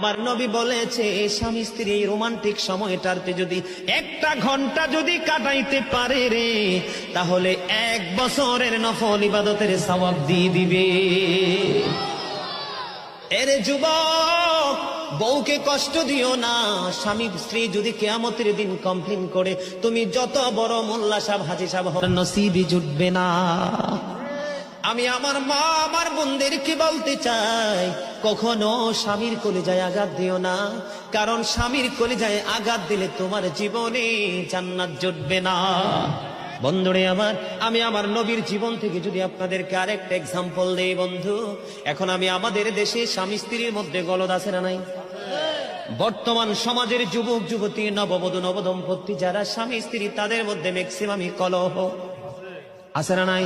আমার নবী বলেছে স্বামী স্ত্রী এই রোমান্টিক সময়টাতে যদি 1টা ঘন্টা যদি কাটাইতে পারে রে, তাহলে 1 বছরের নফল ইবাদতের সওয়াব দিয়ে দিবে। এরে যুবক, বউকে কষ্ট দিও না। স্বামী স্ত্রী যদি কিয়ামতের দিন কমপ্লেইন করে, তুমি যত বড় মোল্লা সাহেব হাজী সাহেব হও, নসিবই জুটবে না। আমি আমার মা আমার বোনদেরকে বলতে চাই, কখনো স্বামীর কলিজায় আঘাত দিও না, কারণ স্বামীর কলিজায় আঘাত দিলে তোমার জীবনে জান্নাত জুটবে না। বন্ধুরে আমার, আমি আমার নবীর জীবন থেকে যদি আপনাদেরকে আরেকটা এক্সাম্পল দেই বন্ধু, এখন আমি আমাদের দেশে স্বামী স্ত্রীর মধ্যে গলদ আছে না নাই? বর্তমান সমাজের যুবক যুবতী, নববধূ নবদম্পতি যারা স্বামী স্ত্রী, তাদের মধ্যে ম্যাক্সিমামই কলহ আছে না নাই?